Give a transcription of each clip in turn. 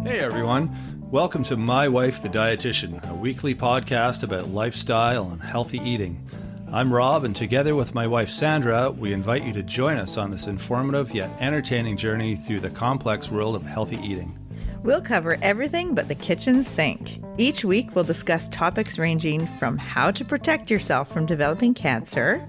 Hey everyone, welcome to My Wife the Dietitian, a weekly podcast about lifestyle and healthy eating. I'm Rob, and together with my wife Sandra, we invite you to join us on this informative yet entertaining journey through the complex world of healthy eating. We'll cover everything but the kitchen sink. Each week we'll discuss topics ranging from how to protect yourself from developing cancer,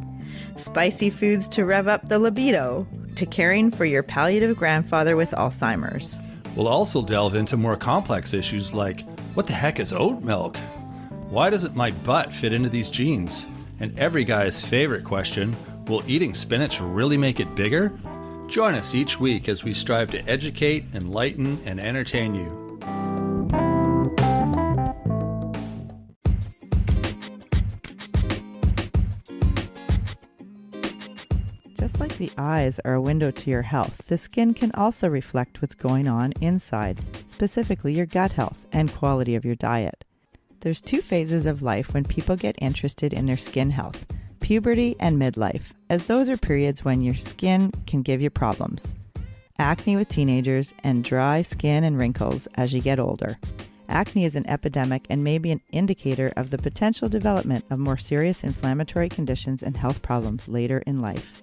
spicy foods to rev up the libido, to caring for your palliative grandfather with Alzheimer's. We'll also delve into more complex issues like, what the heck is oat milk? Why doesn't my butt fit into these jeans? And every guy's favorite question, will eating spinach really make it bigger? Join us each week as we strive to educate, enlighten, and entertain you. Just like the eyes are a window to your health, the skin can also reflect what's going on inside, specifically your gut health and quality of your diet. There's two phases of life when people get interested in their skin health, puberty and midlife, as those are periods when your skin can give you problems. Acne with teenagers and dry skin and wrinkles as you get older. Acne is an epidemic and may be an indicator of the potential development of more serious inflammatory conditions and health problems later in life.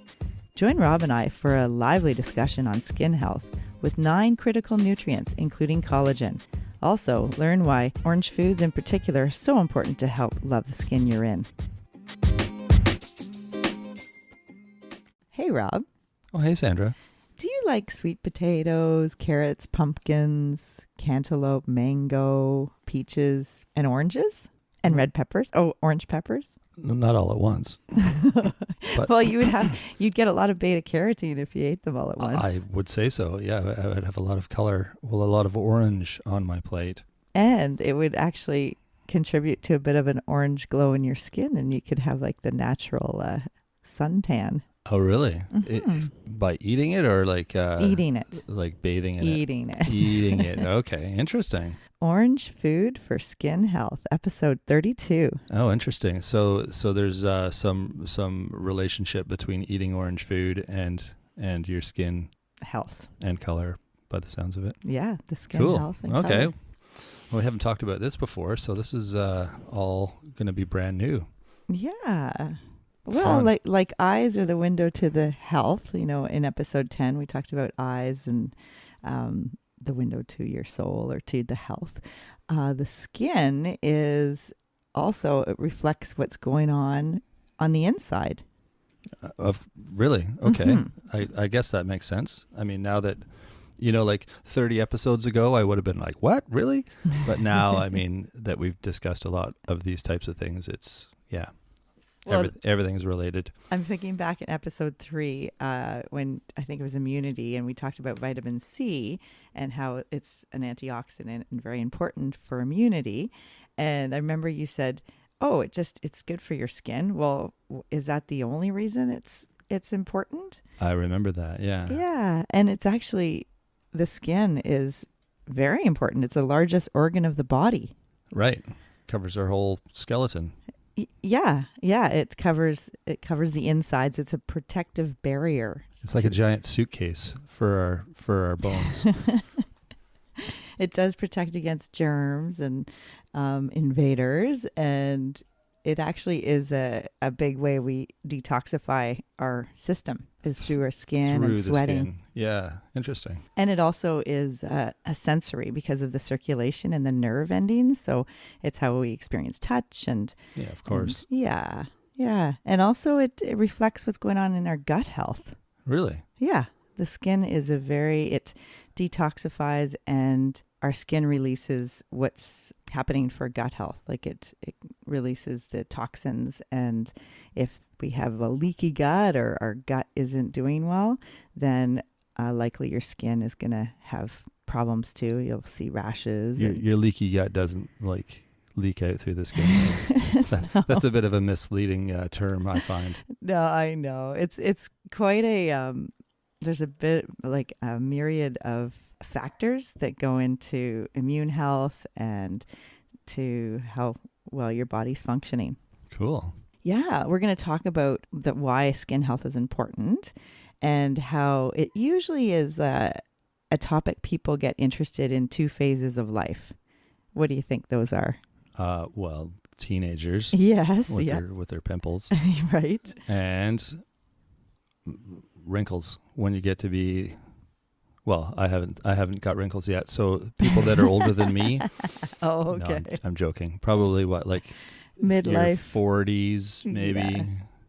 Join Rob and I for a lively discussion on skin health with 9 critical nutrients, including collagen. Also, learn why orange foods in particular are so important to help love the skin you're in. Hey, Rob. Oh, hey, Sandra. Do you like sweet potatoes, carrots, pumpkins, cantaloupe, mango, peaches, and oranges? And red peppers? Oh, orange peppers? Not all at once. But well, you'd get a lot of beta carotene if you ate them all at once. I would say so. Yeah, I would have a lot of color, a lot of orange on my plate. And it would actually contribute to a bit of an orange glow in your skin, and you could have like the natural suntan. Oh, really? Mm-hmm. By eating it or like... eating it. Like bathing in Eating it. Eating it. Okay, interesting. Orange food for skin health, episode 32. Oh, interesting. So there's some relationship between eating orange food and your skin health and color, by the sounds of it. Yeah, the skin cool. health and okay. color. Well, we haven't talked about this before, so this is all going to be brand new. Yeah. Well, like eyes are the window to the health. You know, in episode 10, we talked about eyes and the window to your soul or to the health. The skin is also, it reflects what's going on the inside. Really? Okay. Mm-hmm. I guess that makes sense. I mean, now that, like 30 episodes ago, I would have been like, what? Really? But now, I mean, that we've discussed a lot of these types of things, it's, yeah. Well, everything's related. I'm thinking back in episode 3 when I think it was immunity, and we talked about vitamin C and how it's an antioxidant and very important for immunity. And I remember you said, "Oh, it's good for your skin." Well, is that the only reason it's important? I remember that. Yeah. Yeah, and it's actually, the skin is very important. It's the largest organ of the body. Right. Covers our whole skeleton. Yeah. It covers the insides. It's a protective barrier. It's like a giant suitcase for our bones. It does protect against germs and invaders, and it actually is a big way we detoxify our system is through our skin and sweating. Skin. Yeah, interesting. And it also is a sensory because of the circulation and the nerve endings. So it's how we experience touch and... Yeah, of course. Yeah. And also it reflects what's going on in our gut health. Really? Yeah. The skin is it detoxifies, and our skin releases what's happening for gut health. Like it releases the toxins, and if we have a leaky gut or our gut isn't doing well, then likely your skin is going to have problems too. You'll see rashes. Your leaky gut doesn't leak out through the skin. That's a bit of a misleading term, I find. No, I know. It's quite a... there's a bit like a myriad of factors that go into immune health and to how well your body's functioning. Cool. Yeah, we're going to talk about why skin health is important and how it usually is a topic people get interested in two phases of life. What do you think those are? Well, teenagers. Yes. With their pimples. Right. And wrinkles when you get to be, well, I haven't got wrinkles yet. So people that are older than me. Oh, okay. No, I'm joking. Probably like midlife, 40s, maybe, Yeah.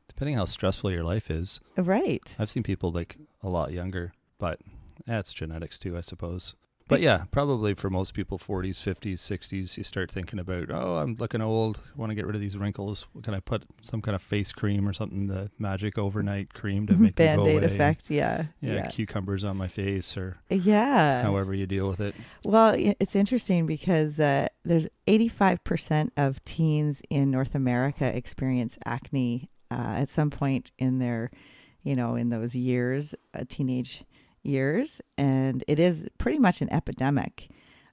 depending how stressful your life is. Right. I've seen people like a lot younger, but that's genetics too, I suppose. But yeah, probably for most people, 40s, 50s, 60s, you start thinking about, oh, I'm looking old. I want to get rid of these wrinkles. Can I put some kind of face cream or something, the magic overnight cream to make them go away? Band-Aid effect, yeah. Cucumbers on my face or Yeah. however you deal with it. Well, it's interesting because there's 85% of teens in North America experience acne at some point in their, in those years, teenage years, and it is pretty much an epidemic,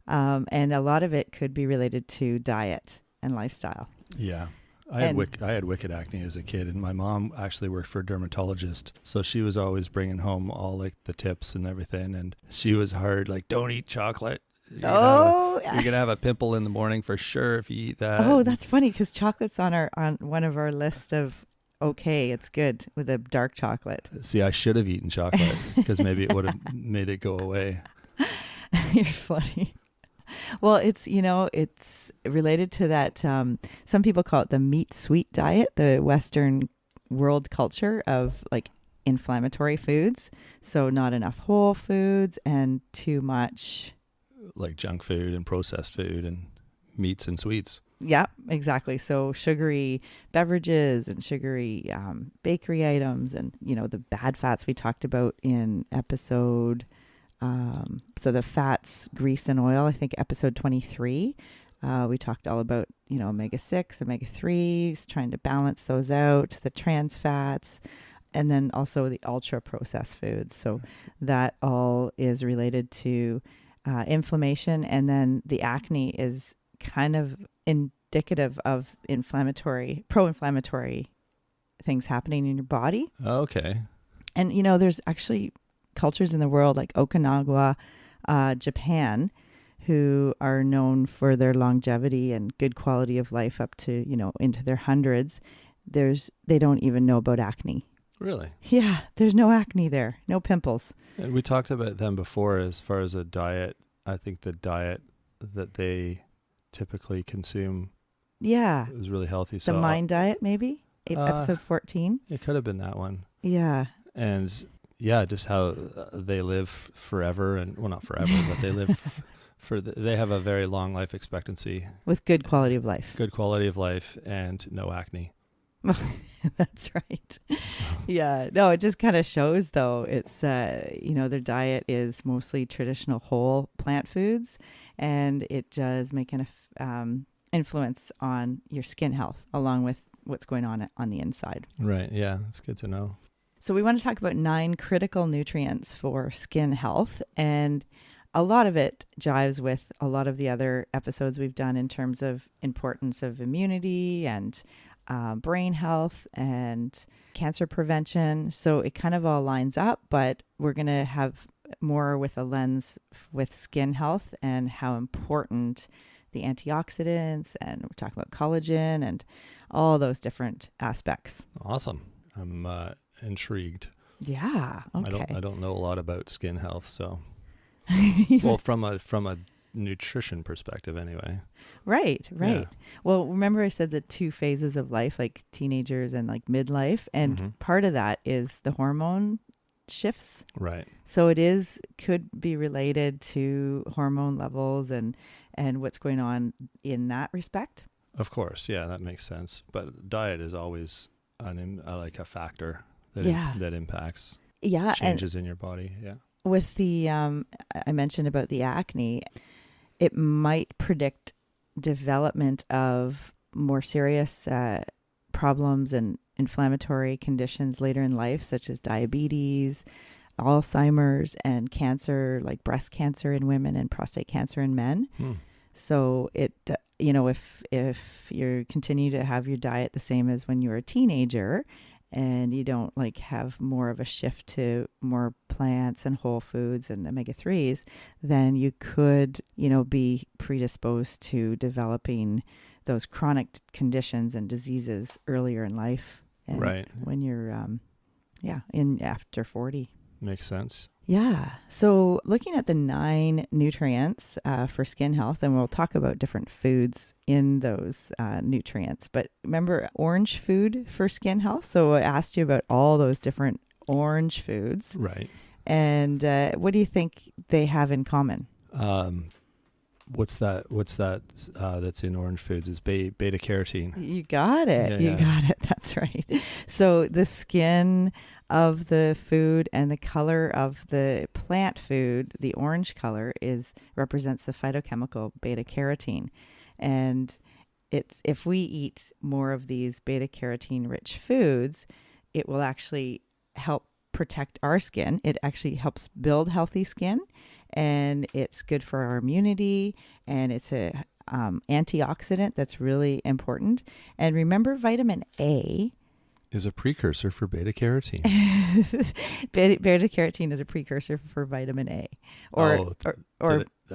and a lot of it could be related to diet and lifestyle. Yeah, I had wicked acne as a kid, and my mom actually worked for a dermatologist, so she was always bringing home all like the tips and everything, and she was hard, like, don't eat chocolate. You're gonna have a pimple in the morning for sure if you eat that. Oh, that's funny because chocolate's on one of our list of. Okay, it's good with a dark chocolate. See, I should have eaten chocolate because maybe it would have made it go away. You're funny. Well, it's related to that. Some people call it the meat sweet diet, the Western world culture of like inflammatory foods. So not enough whole foods and too much like junk food and processed food and meats and sweets. Yeah, exactly. So sugary beverages and sugary bakery items and, the bad fats we talked about in episode. So the fats, grease and oil, I think episode 23, we talked all about, omega-6, omega-3s, trying to balance those out, the trans fats, and then also the ultra processed foods. So that all is related to inflammation. And then the acne is kind of indicative of pro-inflammatory things happening in your body. Okay. And, there's actually cultures in the world like Okinawa, Japan, who are known for their longevity and good quality of life up to, into their hundreds. They don't even know about acne. Really? Yeah, there's no acne there, no pimples. And we talked about them before as far as a diet. I think the diet that they typically consume is really healthy. The mind diet, maybe? Episode 14? It could have been that one. Yeah. And yeah, just how they live forever, and well, not forever, but they live they have a very long life expectancy. With good quality of life. Good quality of life and no acne. That's right. So. Yeah. No, it just kind of shows though. It's, their diet is mostly traditional whole plant foods, and it does make an influence on your skin health along with what's going on the inside. Right. Yeah. That's good to know. So we want to talk about 9 critical nutrients for skin health, and a lot of it jives with a lot of the other episodes we've done in terms of importance of immunity and brain health and cancer prevention. So it kind of all lines up, but we're going to have more with a lens with skin health and how important the antioxidants, and we're talking about collagen and all those different aspects. Awesome. I'm intrigued. Yeah. Okay. I don't know a lot about skin health, so well, from a nutrition perspective anyway. Right. Yeah. Well, remember I said the 2 phases of life, like teenagers and like midlife, and part of that is the hormone shifts. Right. So could be related to hormone levels and what's going on in that respect. Of course. Yeah, that makes sense. But diet is always like a factor that that impacts changes in your body. Yeah. With the, I mentioned about the acne, it might predict development of more serious problems and inflammatory conditions later in life, such as diabetes, Alzheimer's, and cancer, like breast cancer in women and prostate cancer in men. So it, if you continue to have your diet the same as when you were a teenager, and you don't like have more of a shift to more plants and whole foods and omega-3s, then you could, be predisposed to developing those chronic conditions and diseases earlier in life. And Right. when you're, in after 40. Makes sense. Yeah. So looking at the 9 nutrients for skin health, and we'll talk about different foods in those nutrients. But remember, orange food for skin health. So I asked you about all those different orange foods. Right. And what do you think they have in common? What's that that's in orange foods is beta carotene. You got it. Yeah. Got it. That's right. So the skin of the food and the color of the plant food, the orange color represents the phytochemical beta carotene. And if we eat more of these beta carotene rich foods, it will actually help protect our skin. It actually helps build healthy skin, and it's good for our immunity, and it's a antioxidant that's really important. And remember, vitamin A is a precursor for beta carotene. Beta carotene is a precursor for vitamin A.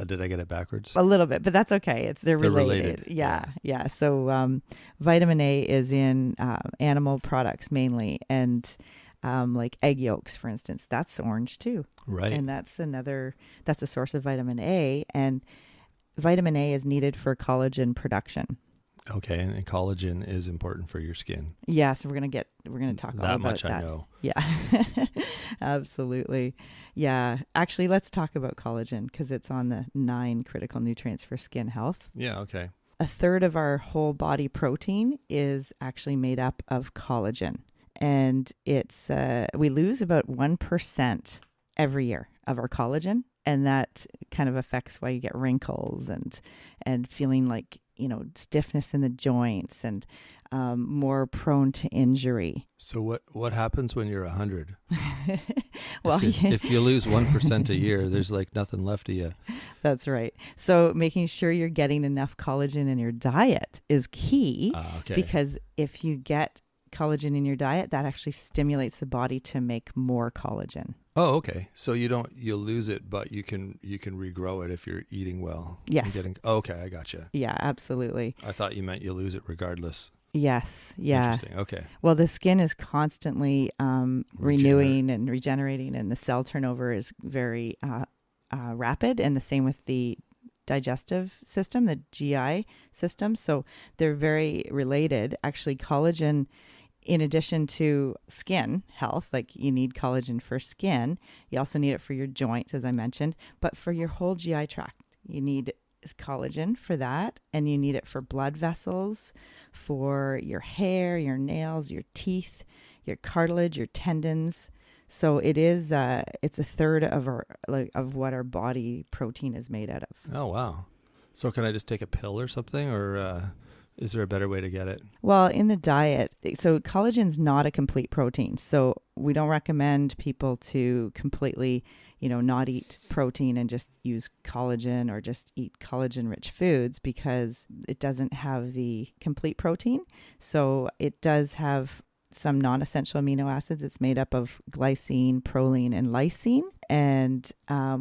Did I get it backwards? A little bit, but that's okay. They're related. Yeah. So vitamin A is in animal products mainly, and like egg yolks, for instance, that's orange too. Right. And that's a source of vitamin A, and vitamin A is needed for collagen production. Okay, and collagen is important for your skin. Yeah, so we're gonna talk all about that. That much I know. Yeah, absolutely. Yeah, actually, let's talk about collagen because it's on the 9 critical nutrients for skin health. Yeah. Okay. A third of our whole body protein is actually made up of collagen, and it's we lose about 1% every year of our collagen, and that kind of affects why you get wrinkles and feeling like stiffness in the joints and more prone to injury. So what happens when you're 100? Well, if you lose 1% a year, there's like nothing left of you. That's right. So making sure you're getting enough collagen in your diet is key. Okay. Because if you get collagen in your diet, that actually stimulates the body to make more collagen. Oh, okay. So you lose it, but you can regrow it if you're eating well. Yes. Okay, I gotcha. Yeah, absolutely. I thought you meant you lose it regardless. Yes. Yeah. Interesting. Okay. Well, the skin is constantly renewing and regenerating, and the cell turnover is very rapid, and the same with the digestive system, the GI system. So they're very related. Actually, collagen, in addition to skin health, like you need collagen for skin, you also need it for your joints, as I mentioned, but for your whole GI tract, you need collagen for that, and you need it for blood vessels, for your hair, your nails, your teeth, your cartilage, your tendons. So it's a third of what our body protein is made out of. Oh, wow. So can I just take a pill or something, or is there a better way to get it? Well, in the diet, so collagen's not a complete protein. So we don't recommend people to completely, not eat protein and just use collagen or just eat collagen-rich foods, because it doesn't have the complete protein. So it does have some non-essential amino acids. It's made up of glycine, proline, and lysine. And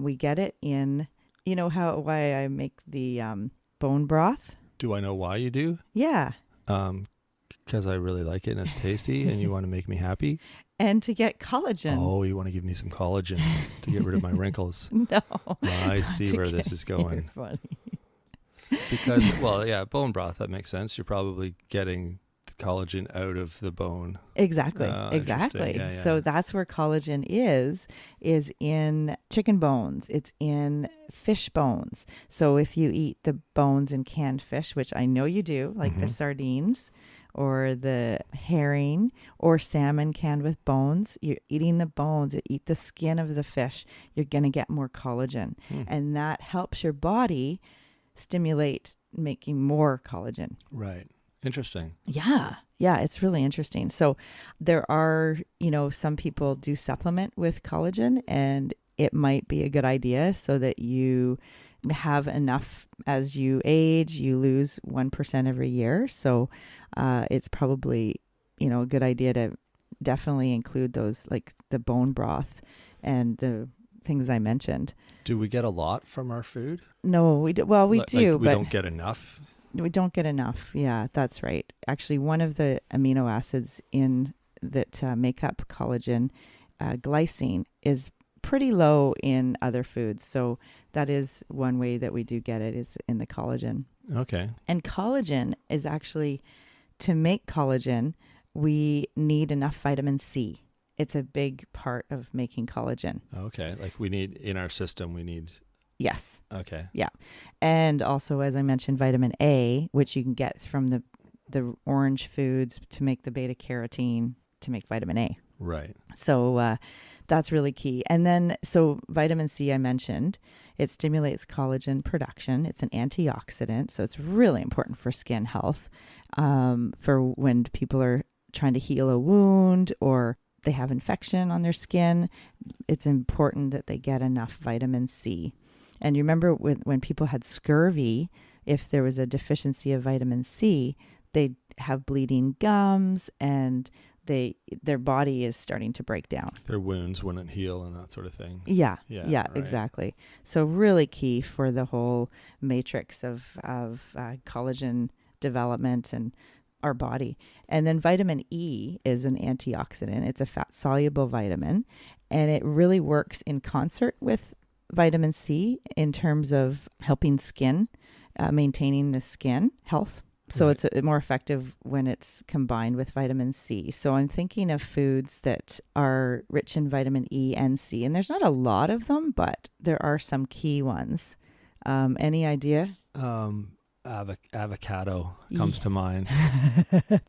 we get it in, why I make the bone broth? Do I know why you do? Yeah. Because I really like it and it's tasty and you want to make me happy. And to get collagen. Oh, you want to give me some collagen to get rid of my wrinkles. No. I see where this is going. You're funny. Because, bone broth, that makes sense. You're probably getting the collagen out of the bone. Exactly. Yeah. So that's where collagen is in chicken bones. It's in fish bones. So if you eat the bones in canned fish, which I know you do, like the sardines or the herring or salmon canned with bones, you're eating the bones, you eat the skin of the fish, you're going to get more collagen. And that helps your body stimulate making more collagen. Right. Interesting. Yeah, it's really interesting. So there are, some people do supplement with collagen, and it might be a good idea so that you have enough as you age. You lose 1% every year. So it's probably, a good idea to definitely include those, like the bone broth and the things I mentioned. Do we get a lot from our food? No, we do. Well, we do, like we but don't get enough. we don't get enough. Yeah, that's right. Actually, one of the amino acids in that make up collagen, glycine, is pretty low in other foods. So that is one way that we do get it, is in the collagen. Okay. And collagen is actually, to make collagen, we need enough vitamin C. It's a big part of making collagen. Okay. Like we need in our system, we need. Yes. Okay. Yeah. And also, as I mentioned, vitamin A, which you can get from the orange foods to make the beta carotene to make vitamin A. Right. So that's really key. And then, so vitamin C, I mentioned, it stimulates collagen production. It's an antioxidant. So it's really important for skin health, for when people are trying to heal a wound or they have infection on their skin. It's important that they get enough vitamin C. And you remember when people had scurvy, if there was a deficiency of vitamin C, they'd have bleeding gums and their body is starting to break down. Their wounds wouldn't heal and that sort of thing. Yeah, right. Exactly. So really key for the whole matrix of collagen development and our body. And then vitamin E is an antioxidant. It's a fat-soluble vitamin, and it really works in concert with vitamin C in terms of helping skin, maintaining the skin health. So Right. It's more effective when it's combined with vitamin C. So I'm thinking of foods that are rich in vitamin E and C. And there's not a lot of them, but there are some key ones. Any idea? Avocado comes to mind.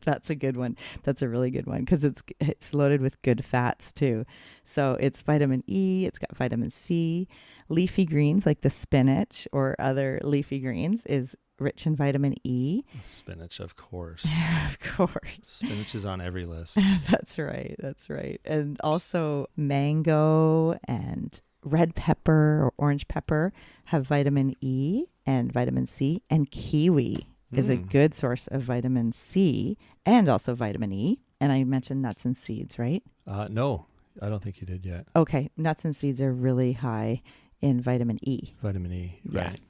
That's a good one. That's a really good one because it's loaded with good fats too. So it's vitamin E, it's got vitamin C. Leafy greens like the spinach or other leafy greens is rich in vitamin E. Spinach, of course. Of course. Spinach is on every list. That's right. That's right. And also mango and red pepper or orange pepper have vitamin E and vitamin C, and kiwi is a good source of vitamin C and also vitamin E. And I mentioned nuts and seeds, right? No, I don't think you did yet. Okay. Nuts and seeds are really high in vitamin E. Vitamin E, right. Yeah.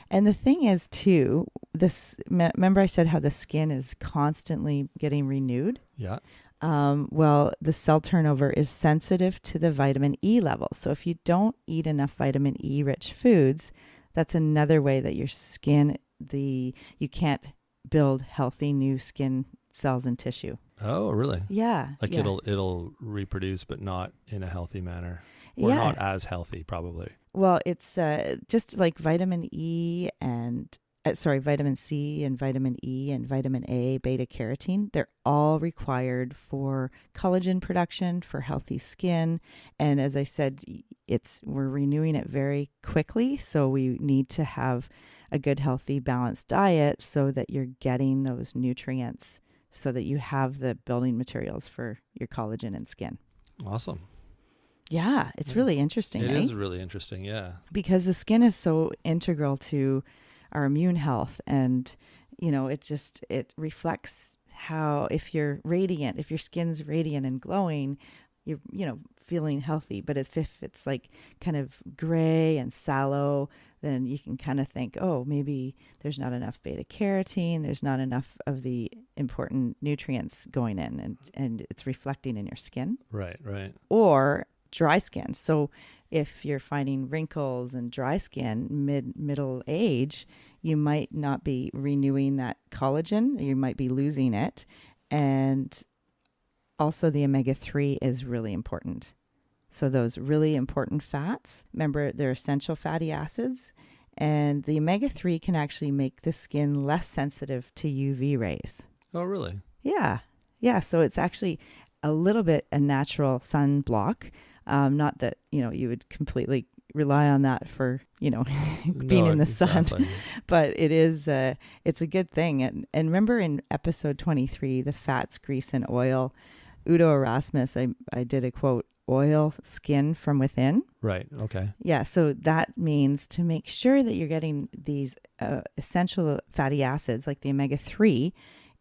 And the thing is too, remember I said how the skin is constantly getting renewed? Yeah. Well, the cell turnover is sensitive to the vitamin E level. So if you don't eat enough vitamin E rich foods, that's another way that your skin, you can't build healthy new skin cells and tissue. Oh, really? Yeah. Like yeah. it'll reproduce, but not in a healthy manner, or not as healthy, probably. Well, it's just like vitamin E and vitamin C and vitamin E and vitamin A, beta carotene. They're all required for collagen production, for healthy skin. And as I said, we're renewing it very quickly. So we need to have a good, healthy, balanced diet so that you're getting those nutrients so that you have the building materials for your collagen and skin. Awesome. Yeah, it's really interesting. It is really interesting, yeah. Because the skin is so integral to our immune health, and it reflects how, if you're radiant, if your skin's radiant and glowing, you're feeling healthy. But if it's like kind of gray and sallow, then you can kind of think, oh, maybe there's not enough beta carotene, there's not enough of the important nutrients going in, and it's reflecting in your skin. Right. Or dry skin. So if you're finding wrinkles and dry skin middle age, you might not be renewing that collagen. You might be losing it. And also the omega-3 is really important. So those really important fats, remember, they're essential fatty acids, and the omega-3 can actually make the skin less sensitive to UV rays. Oh, really? Yeah. Yeah. So it's actually a little bit a natural sunblock. Not that, you would completely rely on that for, being in the sun, but it's a good thing. And remember in episode 23, the fats, grease, and oil, Udo Erasmus, I did a quote, oil skin from within. Right. Okay. Yeah. So that means to make sure that you're getting these essential fatty acids like the omega-3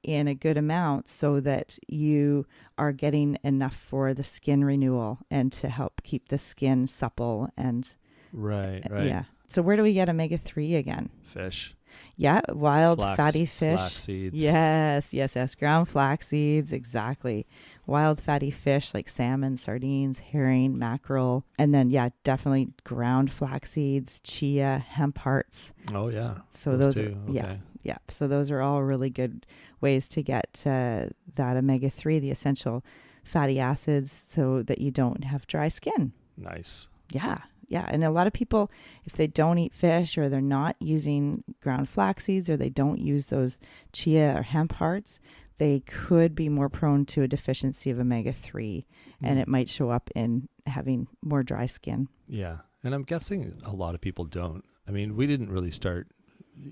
in a good amount so that you are getting enough for the skin renewal and to help keep the skin supple and Right. yeah. So where do we get omega-3 again? Fish. Yeah, wild fatty fish. Flax seeds. Yes. Ground flax seeds, exactly. Wild fatty fish like salmon, sardines, herring, mackerel. And then, definitely ground flax seeds, chia, hemp hearts. Oh, yeah. So those two. are, Okay. yeah. So those are all really good ways to get that omega-3, the essential fatty acids, so that you don't have dry skin. Nice. Yeah. And a lot of people, if they don't eat fish or they're not using ground flax seeds or they don't use those chia or hemp hearts, they could be more prone to a deficiency of omega-3, and it might show up in having more dry skin. Yeah. And I'm guessing a lot of people don't. I mean, we didn't really start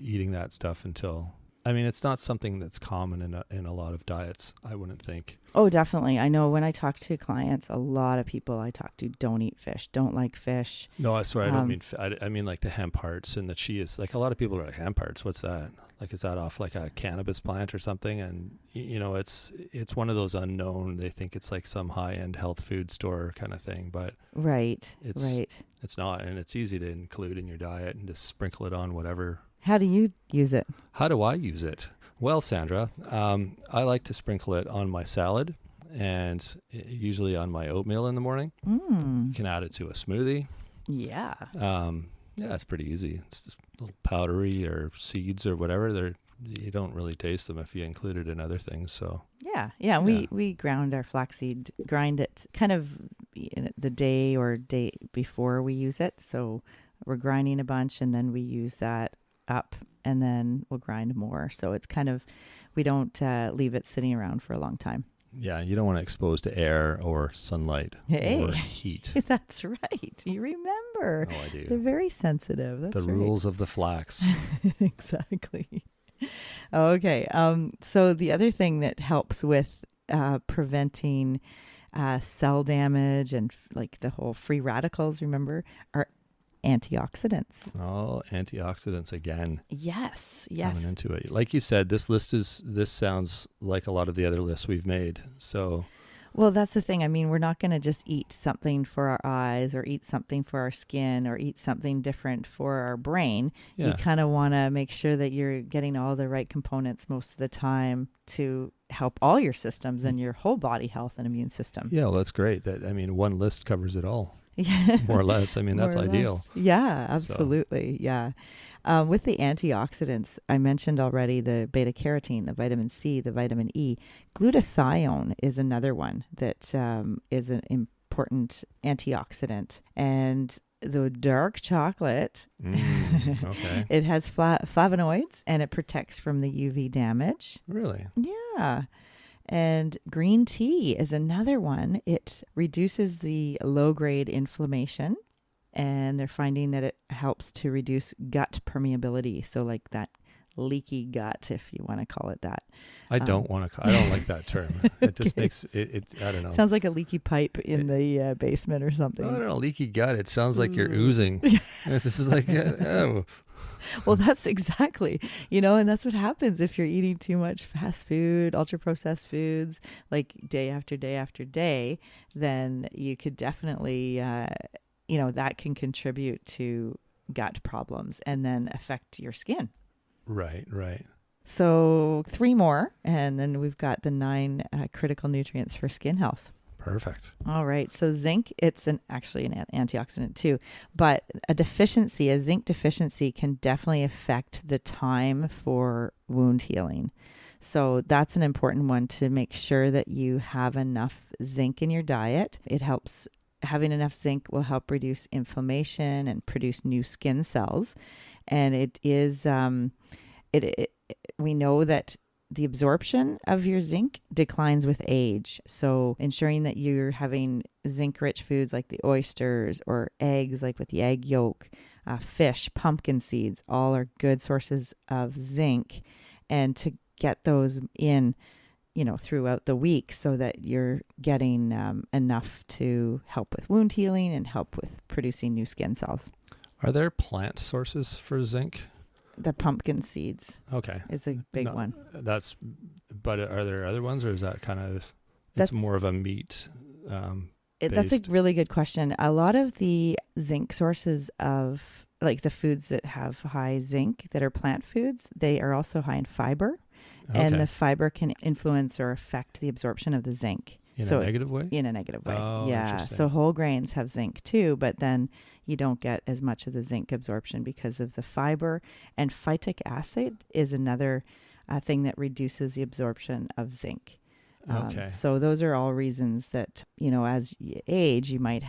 eating that stuff until... I mean, it's not something that's common in a lot of diets, I wouldn't think. Oh, definitely. I know when I talk to clients, a lot of people I talk to don't eat fish, don't like fish. No, I swear, I don't mean... I mean like the hemp hearts and the chias. Like a lot of people are like, hemp hearts, what's that? Like, is that off like a cannabis plant or something? And, it's one of those unknown. They think it's like some high-end health food store kind of thing, but... Right. It's not, and it's easy to include in your diet and just sprinkle it on whatever... How do you use it? How do I use it? Well, Sandra, I like to sprinkle it on my salad and usually on my oatmeal in the morning. You can add it to a smoothie. Yeah. It's pretty easy. It's just a little powdery or seeds or whatever. You don't really taste them if you include it in other things. So yeah. We ground our flaxseed, grind it kind of the day or day before we use it. So we're grinding a bunch and then we use that up and then we'll grind more. So it's kind of, we don't leave it sitting around for a long time. Yeah, you don't want to expose to air or sunlight or heat. That's right. You remember. Oh, I do. They're very sensitive. That's the rules of the flax. Exactly. Okay. So the other thing that helps with preventing cell damage and like the whole free radicals, remember, are antioxidants. Oh, antioxidants again. Yes. Coming into it. Like you said, this sounds like a lot of the other lists we've made. So, well, that's the thing. I mean, we're not going to just eat something for our eyes or eat something for our skin or eat something different for our brain. Yeah. You kind of want to make sure that you're getting all the right components most of the time to help all your systems and your whole body health and immune system. Yeah, well, that's great. One list covers it all. Yeah, more or less. I mean, that's ideal. Yeah, absolutely. So. Yeah. With the antioxidants, I mentioned already the beta carotene, the vitamin C, the vitamin E. Glutathione is another one that is an important antioxidant. And the dark chocolate, okay. It has flavonoids and it protects from the UV damage. Really? Yeah. And green tea is another one. It reduces the low-grade inflammation, and they're finding that it helps to reduce gut permeability. So like that leaky gut, if you want to call it that. I don't like that term. It just makes it, I don't know. Sounds like a leaky pipe in the basement or something. I don't know, leaky gut. It sounds like you're oozing. This is like, oh. Well, that's exactly, and that's what happens if you're eating too much fast food, ultra processed foods, like day after day after day, then you could definitely, that can contribute to gut problems and then affect your skin. Right. So 3 more, and then we've got the 9 critical nutrients for skin health. Perfect. All right. So zinc, it's actually an antioxidant too, but a zinc deficiency can definitely affect the time for wound healing. So that's an important one to make sure that you have enough zinc in your diet. Having enough zinc will help reduce inflammation and produce new skin cells. And it is, we know that the absorption of your zinc declines with age. So ensuring that you're having zinc-rich foods like the oysters or eggs, like with the egg yolk, fish, pumpkin seeds, all are good sources of zinc. And to get those in, throughout the week so that you're getting enough to help with wound healing and help with producing new skin cells. Are there plant sources for zinc? The pumpkin seeds. Okay. Is a big one. That's But are there other ones, or is that kind of, That's more of a meat that's a based? really good question. A lot of the zinc sources of like the foods that have high zinc that are plant foods, they are also high in fiber, and Okay. the fiber can influence or affect the absorption of the zinc. In So a negative way? in a negative way. Oh, Yeah. interesting. So whole grains have zinc too, but then you don't get as much of the zinc absorption because of the fiber. And phytic acid is another thing that reduces the absorption of zinc. Okay. So those are all reasons that, as you age, you might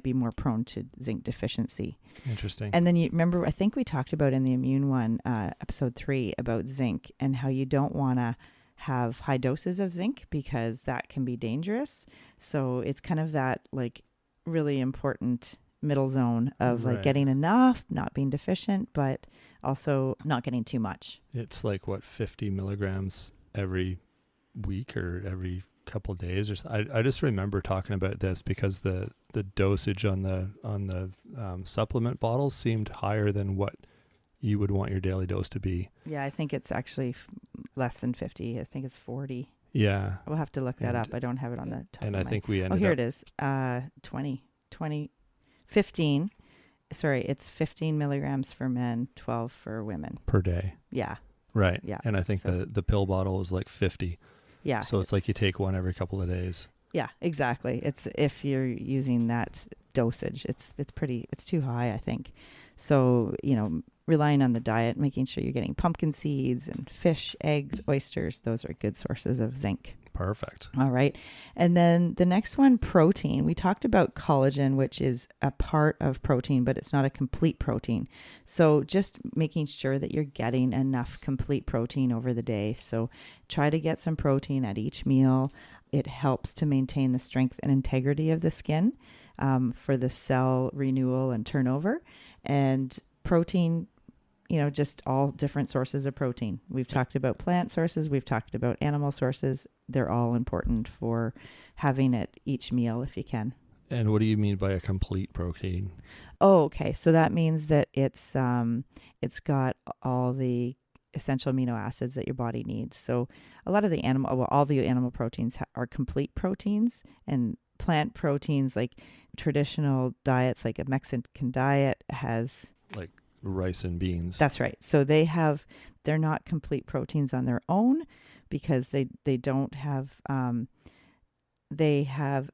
be more prone to zinc deficiency. Interesting. And then you remember, I think we talked about in the immune one, episode 3, about zinc and how you don't want to have high doses of zinc because that can be dangerous. So it's kind of that like really important middle zone of like Right. getting enough, not being deficient, but also not getting too much. It's like, what, 50 milligrams every week or every couple of days or so. I just remember talking about this because the dosage on the supplement bottles seemed higher than what you would want your daily dose to be. Yeah, I think it's actually less than 50. I think it's 40. Yeah. We'll have to look that And- up. I don't have it on the top And of I my... think we ended Oh, here up, it is. 15. Sorry, it's 15 milligrams for men, 12 for women. per day. Yeah. Right. Yeah. And I think So- the pill bottle is like 50. Yeah. So it's like you take one every couple of days. Yeah, exactly. It's if you're using that dosage, it's too high, I think. So, relying on the diet, making sure you're getting pumpkin seeds and fish, eggs, oysters, those are good sources of zinc. Perfect. All right. And then the next one, protein. We talked about collagen, which is a part of protein, but it's not a complete protein. So just making sure that you're getting enough complete protein over the day. So try to get some protein at each meal. It helps to maintain the strength and integrity of the skin for the cell renewal and turnover. And protein, just all different sources of protein. We've talked about plant sources. We've talked about animal sources. They're all important for having at each meal if you can. And what do you mean by a complete protein? Oh, okay. So that means that it's got all the essential amino acids that your body needs. So a lot of the all the animal proteins are complete proteins, and plant proteins, like traditional diets, like a Mexican diet has... Like rice and beans. That's right. So they're not complete proteins on their own because they don't have, they have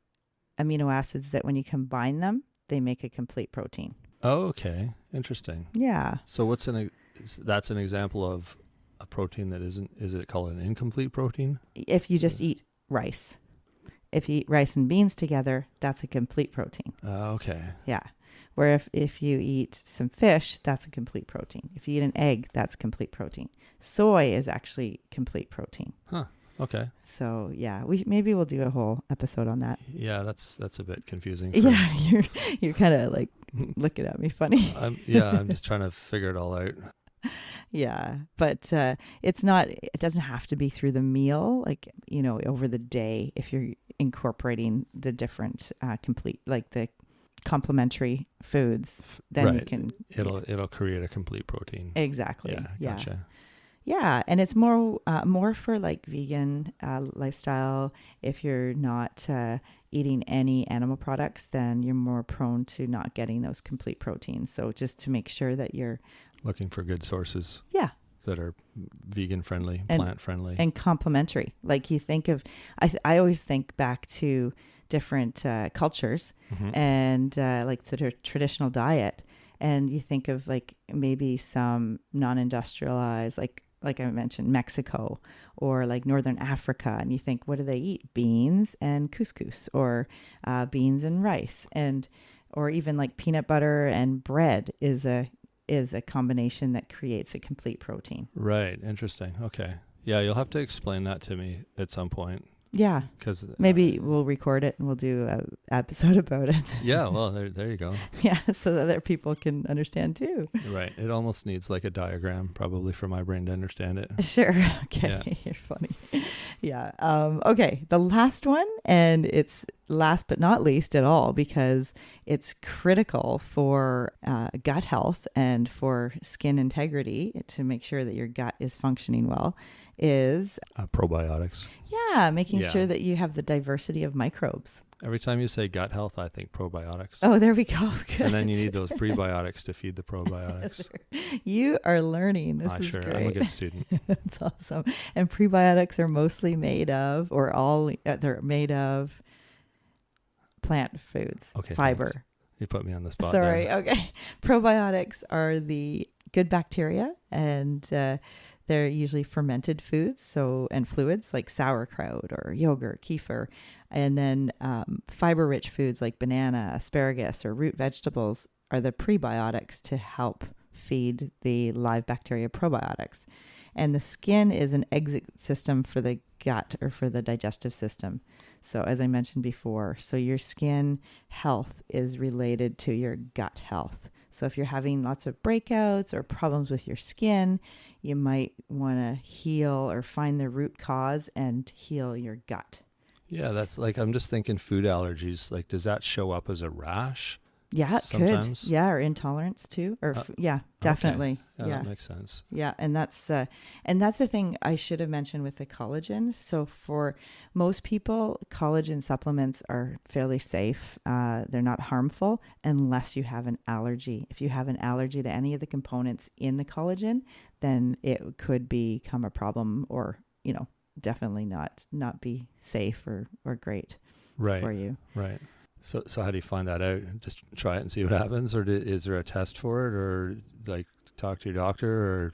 amino acids that when you combine them, they make a complete protein. Oh, okay. Interesting. Yeah. So that's an example of a protein that is it called an incomplete protein? If you just eat rice, if you eat rice and beans together, that's a complete protein. Okay. Yeah. Where if you eat some fish, that's a complete protein. If you eat an egg, that's complete protein. Soy is actually complete protein. Huh. Okay. So yeah, maybe we'll do a whole episode on that. Yeah, that's a bit confusing. Yeah, you're kind of like looking at me funny. I'm just trying to figure it all out. Yeah, but it doesn't have to be through the meal, like, over the day. If you're incorporating the different complete, like the complementary foods, then right. you can... It'll create a complete protein. Exactly. Yeah, gotcha. Yeah, and it's more for like vegan lifestyle. If you're not eating any animal products, then you're more prone to not getting those complete proteins. So just to make sure that you're Looking for good sources. Yeah. That are vegan friendly, And- plant friendly. and complementary. Like you think of, I always think back to different cultures Mhm. and like the traditional diet, and you think of like maybe some non-industrialized, like I mentioned, Mexico or like Northern Africa, and you think, what do they eat? Beans and couscous, or beans and rice, or even like peanut butter and bread is a combination that creates a complete protein. Right. Interesting. Okay. Yeah, you'll have to explain that to me at some point. Yeah. Because maybe we'll record it and we'll do an episode about it. Yeah, well, there you go. Yeah, so that other people can understand too. Right. It almost needs like a diagram probably for my brain to understand it. Sure. Okay. You're funny. Yeah. Okay. The last one, and it's last but not least at all, because it's critical for gut health and for skin integrity to make sure that your gut is functioning well, is probiotics. Yeah, making sure that you have the diversity of microbes. Every time you say gut health, I think probiotics. Oh, there we go. Good. And then you need those prebiotics to feed the probiotics. You are learning. This is sure. great. I'm a good student. That's awesome. And prebiotics are mostly made of, or all they're made of plant foods, fiber. Thanks. You put me on the spot. Sorry. There. Okay. Probiotics are the good bacteria, and they're usually fermented foods, and fluids like sauerkraut or yogurt, kefir, and then fiber-rich foods like banana, asparagus, or root vegetables are the prebiotics to help feed the live bacteria probiotics. And the skin is an exit system for the gut or for the digestive system. So as I mentioned before, so your skin health is related to your gut health. So if you're having lots of breakouts or problems with your skin, you might want to heal or find the root cause and heal your gut. Yeah, that's like, I'm just thinking food allergies. Like, does that show up as a rash? Yeah, it sometimes? could. Yeah, or intolerance too. Or yeah, definitely. Okay. Yeah, that makes sense. Yeah, and that's the thing I should have mentioned with the collagen. So for most people, collagen supplements are fairly safe. They're not harmful unless you have an allergy. If you have an allergy to any of the components in the collagen, then it could become a problem, or definitely not be safe or great for you. Right. So how do you find that out? Just try it and see what happens, or is there a test for it, or like talk to your doctor, or?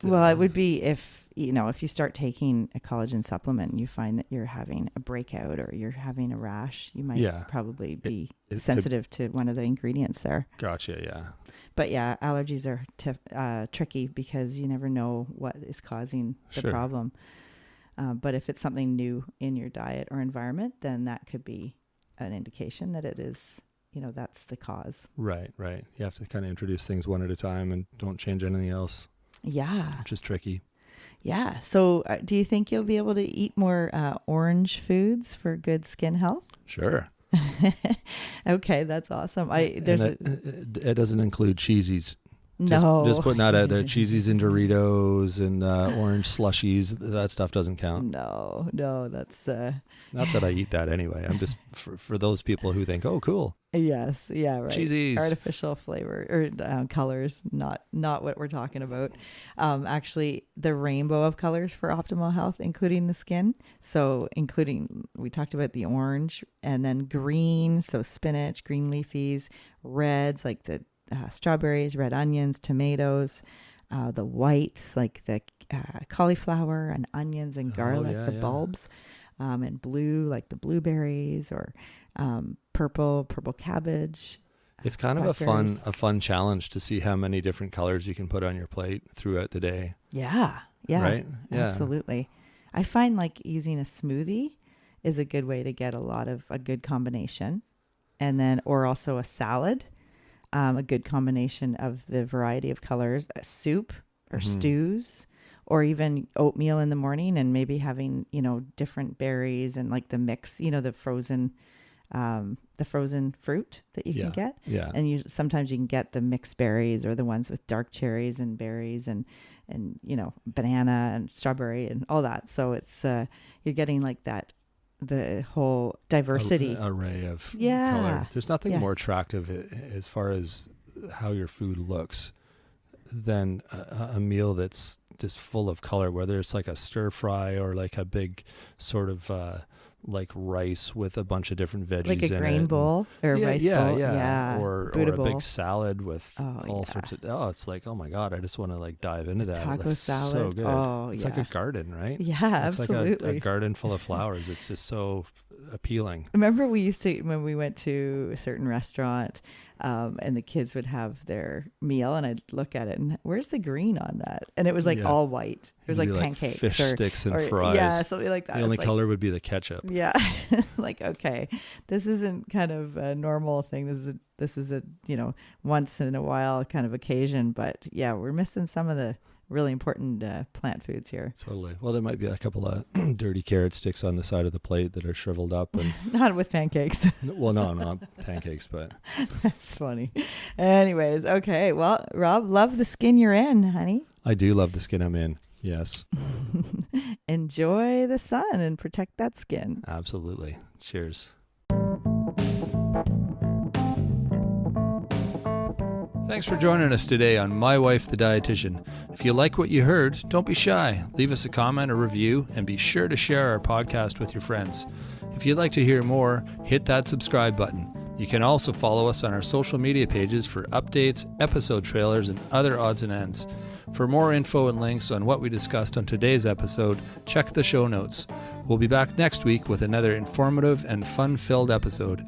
Well, it would be if you start taking a collagen supplement and you find that you're having a breakout or you're having a rash, you might probably be sensitive to one of the ingredients there. Gotcha. Yeah. But yeah, allergies are tricky because you never know what is causing the problem. But if it's something new in your diet or environment, then that could be an indication that it is, that's the cause. Right. You have to kind of introduce things one at a time and don't change anything else. Yeah. Which is tricky. Yeah. So do you think you'll be able to eat more orange foods for good skin health? Sure. Okay. That's awesome. It doesn't include cheesies. No. Just putting that out there. Cheesies and Doritos and orange slushies. That stuff doesn't count. No, that's... Not that I eat that anyway. I'm just for those people who think, oh, cool. Yes. Yeah, right. Cheesies. Artificial flavor or colors, not what we're talking about. Actually, the rainbow of colors for optimal health, including the skin. So we talked about the orange, and then green, so spinach, green leafies, reds like the strawberries, red onions, tomatoes, the whites like the cauliflower and onions and garlic, bulbs, and blue like the blueberries, or purple cabbage. It's kind of a fun challenge to see how many different colors you can put on your plate throughout the day. Yeah. Right? Yeah. Absolutely. I find like using a smoothie is a good way to get a good combination, and then or also a salad. A good combination of the variety of colors, a soup or stews, or even oatmeal in the morning, and maybe having, different berries and like the mix, the frozen fruit that you can get. Yeah. And sometimes you can get the mixed berries or the ones with dark cherries and berries and banana and strawberry and all that. So it's, you're getting like that, the whole diversity array of color. There's nothing more attractive as far as how your food looks than a meal that's just full of color, whether it's like a stir fry or like a big sort of like rice with a bunch of different veggies in it. Like a grain bowl or a rice bowl. Yeah. Or a big salad with all sorts of, it's like, oh my God, I just want to like dive into that. Taco it looks salad. So good. Oh, it's like a garden, right? Yeah, it's absolutely. like a garden full of flowers. It's just so appealing. Remember when we went to a certain restaurant, and the kids would have their meal and I'd look at it and where's the green on that? And it was like all white. There's It'd like be pancakes fish sticks and fries. Yeah, something like that. The only It's color would be the ketchup. yeah. It's like, okay, this isn't kind of a normal thing. This is a once in a while kind of occasion. But yeah, we're missing some of the really important plant foods here. Totally. Well, there might be a couple of dirty carrot sticks on the side of the plate that are shriveled up. And Not with pancakes. well, no, not pancakes, but That's funny. Anyways, okay. Well, Rob, love the skin you're in, honey. I do love the skin I'm in. Yes. Enjoy the sun and protect that skin. Absolutely. Cheers. Thanks for joining us today on My Wife the Dietitian. If you like what you heard, don't be shy. Leave us a comment or review, and be sure to share our podcast with your friends. If you'd like to hear more, hit that subscribe button. You can also follow us on our social media pages for updates, episode trailers, and other odds and ends. For more info and links on what we discussed on today's episode, check the show notes. We'll be back next week with another informative and fun-filled episode.